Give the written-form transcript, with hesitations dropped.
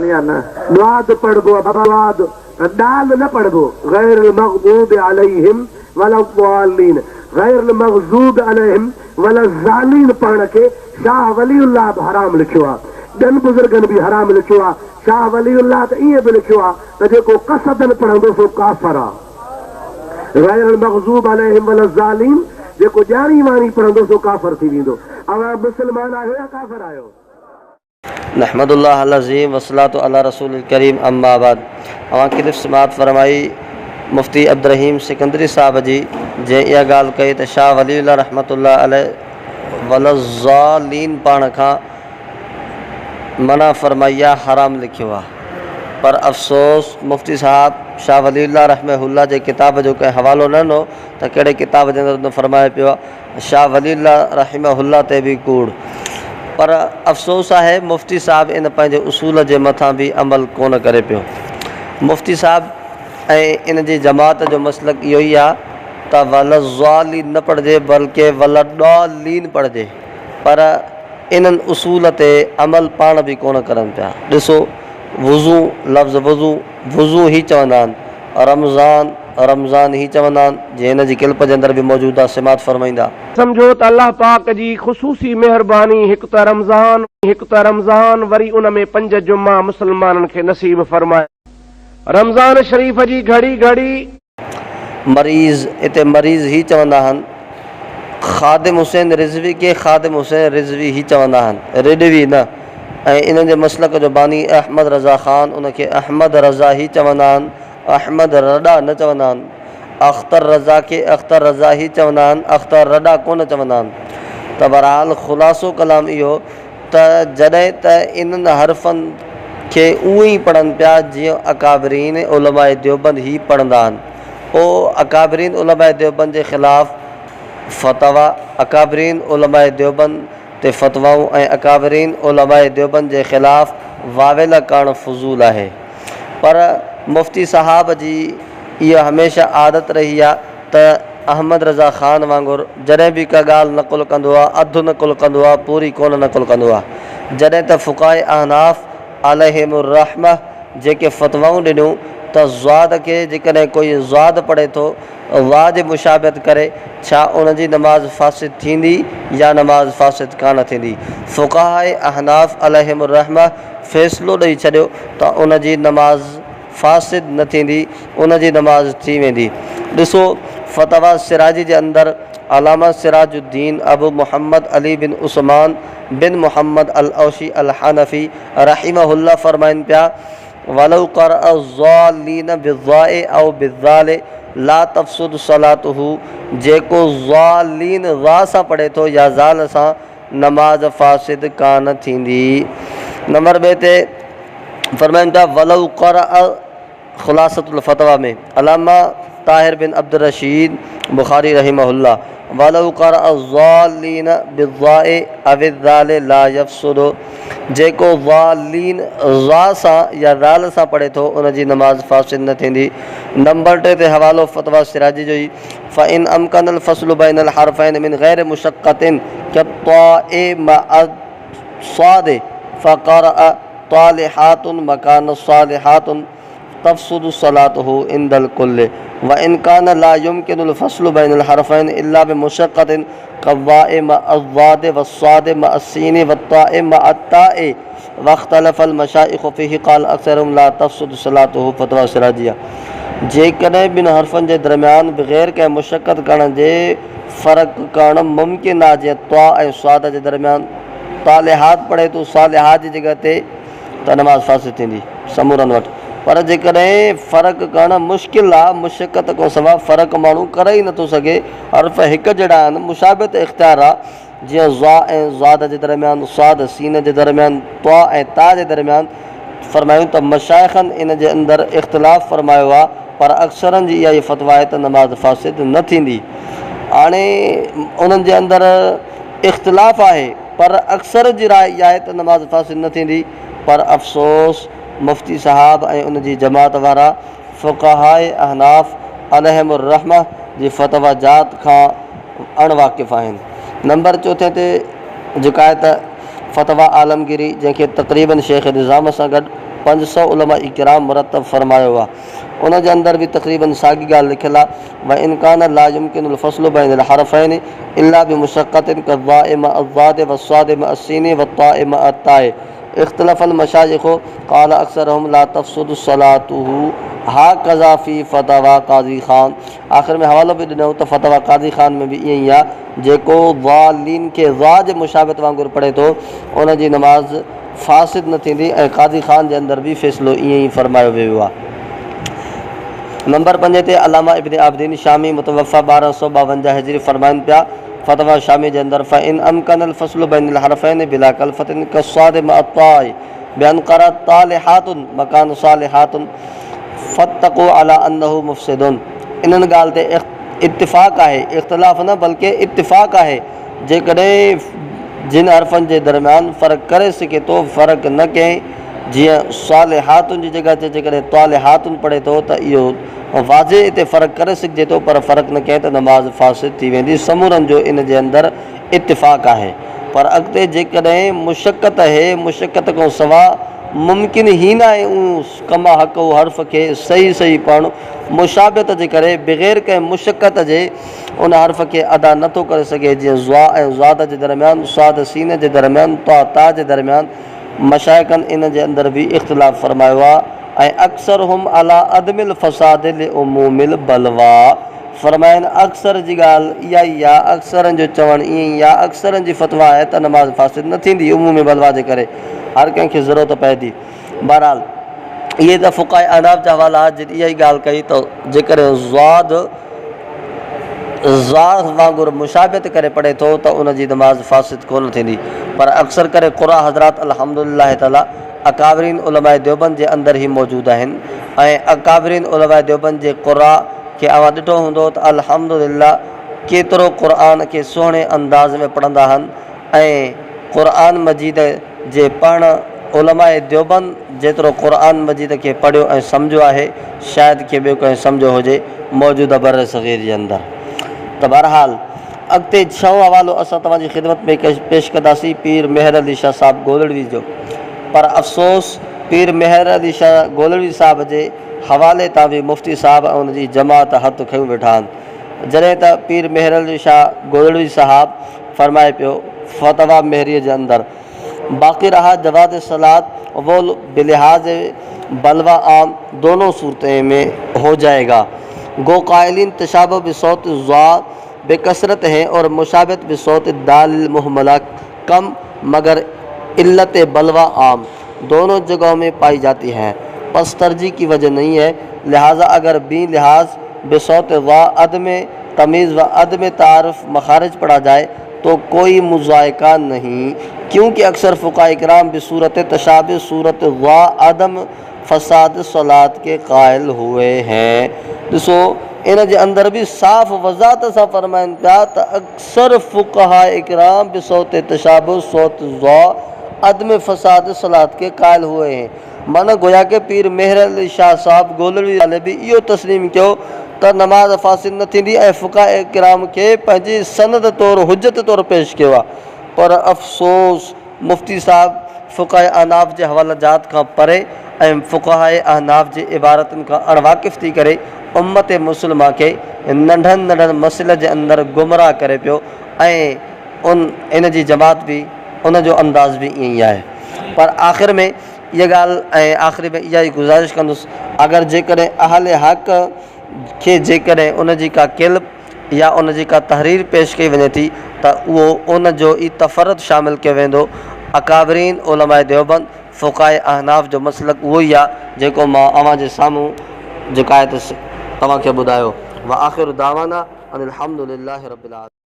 नवाद पढ़बो अबाद दाल न पढ़बो गैरुल मग़दूब अलैहिम वलद्दालीन गैरुल मग़दूब अलैहिम वलज़ालीन पढ़ण के शाह वलीउल्लाह बि हराम लिखियो आहे। ॿियनि बुज़ुर्गनि बि हराम लिखियो आहे। शाह वलीउल्लाह त ईअं बि लिखियो आहे त जेको कसदन पढ़ंदो सो काफ़िर आहे। गैरुल मग़दूब अलैहिम वलज़ालीन जेको ॼाणी वाणी पढ़ंदो सो काफ़िर थी वेंदो। अवां मुस्लमान आहियो या काफ़िर आहियो? नहमदुल्लाह अज़ीम वस्सलातु अला रसूलिल करीम अम्मा बाद। अवां की समात फरमाई मुफ्ती अब्दुर्रहीम सिकंदरी साहब जी जै इहा ॻाल्हि कई त शाह वलीउल्लाह रहमतुल्लाह अलैह वलज़ालीन पाण खां मना फरमाई आहे, हराम लिखियो आहे। पर अफ़सोस मुफ्ती साहब शाह वलीउल्लाह रहमहुल्लाह जे किताब जो कंहिं हवालो न ॾिनो त कहिड़े किताब जे अंदरि फरमाए पियो आहे शाह वलीउल्लाह रहमहुल्लाह ते बि कूड़। पर अफ़सोस आहे मुफ्ती साहब इन पंहिंजे उसूल जे मथां बि अमल कोन करे पियो। मुफ्ती साहब ऐं इन जी जमात जो मसलक इहो ई आहे त वलज़ालीन न पढ़िजे बल्कि वलद्दालीन पढ़िजे, पर इन्हनि उसूल ते अमल पाण बि कोन करनि पिया। ॾिसो वुज़ू लफ़्ज़ वुज़ू ई चवंदा आहिनि, रमज़ान रमज़ान ही चवंदा आहिनि जीअं हिन जी किल्प जे अंदरि बि मौजूदु आहे। सिमात फरमाईंदा समझो त अल्लाह पाक जी ख़ुसूसी मेहरबानी हिकु त रमज़ान वरी उन में 5 जुमा मुस्लमाननि खे नसीब फरमाए। रमज़ान शरीफ़ जी घड़ी घड़ी मरीज़ हिते मरीज़ ही चवंदा आहिनि। ख़ादिम हुसैन रिज़वी खे ख़ादिम हुसैन रिज़वी ही चवंदा आहिनि, रिडवी न। ऐं इन्हनि जे मसलक जो बानी अहमद रज़ा ख़ान उनखे अहमद रज़ा ही चवंदा आहिनि, अहमद रॾा न चवंदा आहिनि। अख़्तर रज़ा खे अख़्तर रज़ा ही चवंदा आहिनि, अख़्तर रॾा कोन चवंदा आहिनि। त बहरहाल ख़ुलासो कलाम इहो त जॾहिं त इन्हनि हर्फ़नि खे उअं ई पढ़नि पिया जीअं अकाबरीन उलमाए देवबंद ही पढ़ंदा आहिनि, पोइ अकाबरीन उलमाए देवबंद जे ख़िलाफ़ फ़तवा, अकाबरीन उलमाए देवबंद ते फ़तवाऊं ऐं अकाबरीन उलमाए देवबंद जे ख़िलाफ़ वावेला करणु फ़ुज़ूल आहे। पर मुफ्ती साहब जी इहा हमेशह आदत रही आहे त अहमद रज़ा ख़ान वांगुरु जॾहिं बि का ॻाल्हि नक़ुल कंदो आहे अधु नक़ुल कंदो आहे, पूरी कोन नक़ुल कंदो आहे। जॾहिं त फ़ुक़ाए अहनाफ़ अलैहिमुर्रहमह जेके फ़तवाऊं ॾिनियूं त ज़्वाद खे जेकॾहिं कोई ज़्वाद पढ़े थो वाह जे मुशाबित करे छा उन जी नमाज़ फ़ासिद थींदी या नमाज़ फ़ासिद कान थींदी। फ़ुक़ाए अहनाफ़ अलैहिमुर्रहमह फ़ैसिलो ॾेई छॾियो त उन जी नमाज़ फ़ासिद न थींदी, उन जी नमाज़ थी वेंदी। ॾिसो फ़तवा सिराजी जे अंदरि अलामा सिराजुद्दीन अबू मुहम्मद अली बिन उस्मान बिन मुहम्मद अल औशी अल हनफ़ी रहिमहुल्लाह फरमाइनि पिया वलौ क़रअ ज़ालीन बिज़्ज़ाए औ बिज़्ज़ाले ला तफ़सुद सलातुहु, जेको ज़ालीन ज़ा सां पढ़े थो या ज़ाल सां नमाज़ फ़ासिद कान थींदी। नंबर 2 ते फरमाइनि था वलौ क़रअ ख़ुलासतुल फ़तवा में अलामा ताहिर बिन अब्दुर रशीद बुखारी रहिमहुल्लाह वलौ क़रअ ज़ालीन बिज़्ज़ाए अविज़्ज़ाले ला यफ़सुदु, जेको ज़ालीन ज़ा सां या ज़ाल सां पढ़े थो उन जी नमाज़ फ़ासिद न थींदी। नंबर 3 ते हवालो फ़तवा सिराजी जो ई फ़इन अमकनल फ़स्लु बैनल हरफ़ैन मिन गैर मुशक्क़तिन कत्ताए मअ स्वादे फ़क़रअ तालिहातुन मकान सालिहातुन तफ़सुदु सलातुहु इंदल कुल्ले व इन कान ला युमकिनुल फ़स्लु बैनल हरफ़ैन इल्ला बिमुशक्क़तिन कव्वाए मअ-ज़्वादे वस्सादे मअ-सीने वत्ताए मअ-ताए वख्तलफ़ल मशाइख़ु फ़ीही क़ाल अक्सरुहुम ला तफ़सुदु सलातुहु। फ़तवा सिराजिया जेकॾहिं ॿिनि हर्फ़नि जे दरमियान बग़ैर कंहिं मुशक़त करण जे फ़र्क़ु करणु मुमकिन आहे, जीअं त्वा ऐं स्वाद जे दरमियान तालिहात पढ़े थो सालिहात जी जॻह ते त नमाज़ फ़ासिद थींदी समूरनि वटि। पर जेकॾहिं फ़र्क़ु करणु मुश्किल आहे, मुशक़त खां सवाइ फ़र्क़ु माण्हू करे ई नथो सघे, हर्फ़ हिकु जहिड़ा आहिनि, मुशाबित इख़्तियार आहे जीअं ज़ा ऐं ज़ाद जे दरमियान, स्वाद सीन जे दरमियान, त्वा ऐं ता जे दरमियान। फ़रमायूं त मशाइख़नि इन जे अंदरि इख़्तिलाफ़ फ़रमायो आहे, पर अक्सरनि जी इहा ई फ़तवा आहे त नमाज़ फ़ासिद न थींदी। हाणे उन्हनि जे अंदरि इख़्तिलाफ़ आहे पर अक्सर जी राय इहा आहे त नमाज़ फ़ासिद न थींदी। पर अफ़सोस मुफ्ती साहब ऐं उन जी जमात वारा फ़ुक़हाए अहनाफ़ अलैहिमुर्रहमह जी फ़तवा जात खां अणवाक़िफ़ आहिनि। नंबर 4 ते जेका आहे त फ़तवा आलमगिरी जंहिंखे तक़रीबन शेख निज़ाम सां गॾु 500 उलमा इकराम मुरतब फरमायो हुआ। उन जे अंदर भी तक़रीबन साॻी ॻाल्हि लिखियल आहे, व इनकान ला युमकिनुल फ़स्लु बैनल हरफ़ैनि इल्ला बिमुशक्क़तिन कज़्ज़ाए मा अज़्ज़ाद वस्साद मा अस्सीन वत्ताए मा अत्ताए इख्तलफ़ल मशाइख़ु क़ाल अक्सरहुम ला तफ़सुदु सलातुहु हा कज़ा फ़ी फ़तवा क़ाज़ी ख़ान। आख़िर में हवालो बि ॾिनो त फ़तवा क़ाज़ी ख़ान में बि ईअं ई आहे, जेको ज़ालिन खे ज़ा जे मुशाबित वांगुरु पढ़े थो उन जी नमाज़ फ़ासिद न थींदी, ऐं क़ाज़ी ख़ान जे अंदर बि फ़ैसिलो ईअं ई फ़रमायो वियो आहे। नंबर 5 ते अलामा इब्न आबिदीन शामी मुतवफ़ा 1252 हिजरी फरमाइनि पिया, फ़तवा शामी जे अंदर फ़इन अमकनल फ़स्लु बैनल हरफ़ैनि बिला कलफ़तिन कस्साद मअत्ताए बिअन क़रअत तालिहातुन मकान सालिहातुन फ़त्तक़ू अला अन्नहु मुफ़सिदुन। इन्हनि ॻाल्हि ते इत्तिफ़ाक़ आहे, इख़्तिलाफ़ न बल्कि इत्तिफ़ाक़ आहे, जेकॾहिं जिन हर्फ़नि जे दरमियान फ़र्क़ु करे सघे थो फ़र्क़ु न कंहिं, जीअं सालिहातुन जी जॻह ते जेकॾहिं तालिहातुन पढ़े थो त इहो वाज़े हिते फ़र्क़ु करे सघिजे थो, पर फ़र्क़ु न कंहिं त नमाज़ फ़ासिद थी वेंदी। समूरनि जो इन जे अंदरि इत्तिफ़ाक़ आहे। पर अॻिते जेकॾहिं मुशक़त आहे, मुशक़त खां सवाइ मुमकिन ई न आहे कमा हक़ हर्फ़ खे सही पढ़णु, मुशाबित जे करे बग़ैर कंहिं मुशक़त जे उन हर्फ़ खे अदा नथो करे सघे, जीअं ज़ा ऐं ज़ाद जे दरमियान, साद सीन जे दरमियान, ता जे दरमियान। मशाइख़नि इन जे अंदर भी इख़्तिलाफ़ फरमायो आहे ऐं अक्सर हम अला अदमिल फ़साद लिउमूमिल बलवा फरमाइनि। अक्सर जी ॻाल्हि इहा ई आहे, अक्सरनि जो चवणु ईअं ई आहे, अक्सरनि जी फ़तवा आहे त नमाज़ फ़ासिद न थींदी उमूमी बलवा जे करे, हर कंहिंखे ज़रूरत पए थी। बहरहाल इहे त फ़ुक़हा अहनाफ़ जा हवाला जिन इहा ई ॻाल्हि कई त जेकॾहिं ज़ा वांगुरु मुशाबित करे पढ़े थो त उन जी नमाज़ फ़ासिद कोन थींदी। पर अक्सर करे क़ुरा हज़रात अल्हम्दुलिल्लाह ताला अकाबरीन उलमाए देवबंद जे अंदरि ई मौजूदु आहिनि, ऐं अकाबरीन उलमाए देवबंद जे क़ुरा खे अवां ॾिठो हूंदो त अल्हम्दुलिल्लाह केतिरो क़ुरान खे सुहिणे अंदाज़ में पढ़ंदा आहिनि, ऐं क़ुरान मजीद जे पढ़णु उलमाए देवबंद जेतिरो क़ुरान मजीद खे पढ़ियो ऐं सम्झो आहे शायदि के ॿियो कंहिं सम्झो हुजे मौजूदा बर सग़ीर जे अंदरि। त बहरहाल अॻिते 6 हवालो असां तव्हांजी ख़िदमत में पेश कंदासीं पीर मेहर अली शाह साहिबु गोलड़वी जो। पर अफ़सोस पीर मेहर अली शाह गोलड़वी साहिब जे हवाले तां बि मुफ़्ती साहिब ऐं उनजी जमात हथु खयूं वेठा आहिनि। जॾहिं त पीर मेहर अली शाह गोलड़वी साहिबु फरमाए पियो फ़तवा मेहरीअ जे अंदरि, बाक़ी रहा जवाज़ सलात वो बिलिहाज बलवा आम दोनों सूरतें में हो जाएगा। गो कायलिन तशाबह बिसौत ज़ा बेकसरत है और मुशाबत बिसौत दाल मुहमला कम, मगर इल्लत बलवा आम दोनों जगहों में पाई जाती है, बस तरजीह की वजह नहीं है। लिहाजा अगर बी लिहाज बिसौत ज़ा अदम तमीज़ व अदम तारफ़ मखारज पढ़ा जाए तो कोई मुज़ायका नहीं, क्योंकि अक्सर फ़ुक़हा इकराम बिसूरत तशाबह सूरत ज़ा अदम फ़साद सलात के क़ाइल हुए हैं। ॾिसो इन जे अंदर भी साफ़ वज़ाहत सां फरमाइनि पिया त अक्सर फ़ुक़हा इकराम बिसौत तशाबह सौत ज़ा अदम फ़साद सलात के क़ाइल हुए हैं। माना गोया के पीर मेहर अली शाह साहिबु गोलड़वी वाले भी इहो तस्लीम कयो त नमाज़ फ़ासिद न थींदी, ऐं फ़ुक़हा इकराम खे पंहिंजी सनद तौरु हुज्जत तौरु पेश कयो आहे। पर अफ़सोस मुफ़्ती साहिबु फ़ुक़हा अहनाफ़ जे हवालाजात खां परे ऐं फ़ुक़हा अहनाफ़ जे इबारतुनि खां अणवाक़िफ़ थी करे उम्मत मुस्लिमा खे नंढनि मसइले जे अंदरि गुमराह करे पियो, ऐं इन जी जमात भी उन जो अंदाज़ भी ईअं ई आहे। पर आख़िर में इहा ॻाल्हि ऐं आख़िरी में इहा ई गुज़ारिश कंदुसि, अगरि जेकॾहिं अहले हक़ खे जेकॾहिं उन जी का किल्ब या उन जी का तहरीर पेश कई वञे थी त उहो उन जो ई तफ़रद शामिल कयो वेंदो। अकाबरीन उलमाए देवबंद फ़ुक़हा अहनाफ़ जो मसलक उहो ई आहे जेको मां अव्हां जे साम्हूं जेका आहे त तव्हांखे ॿुधायो। व आख़िर दावाना अनिल हम्दुलिल्लाहि रब्बिल आलमीन।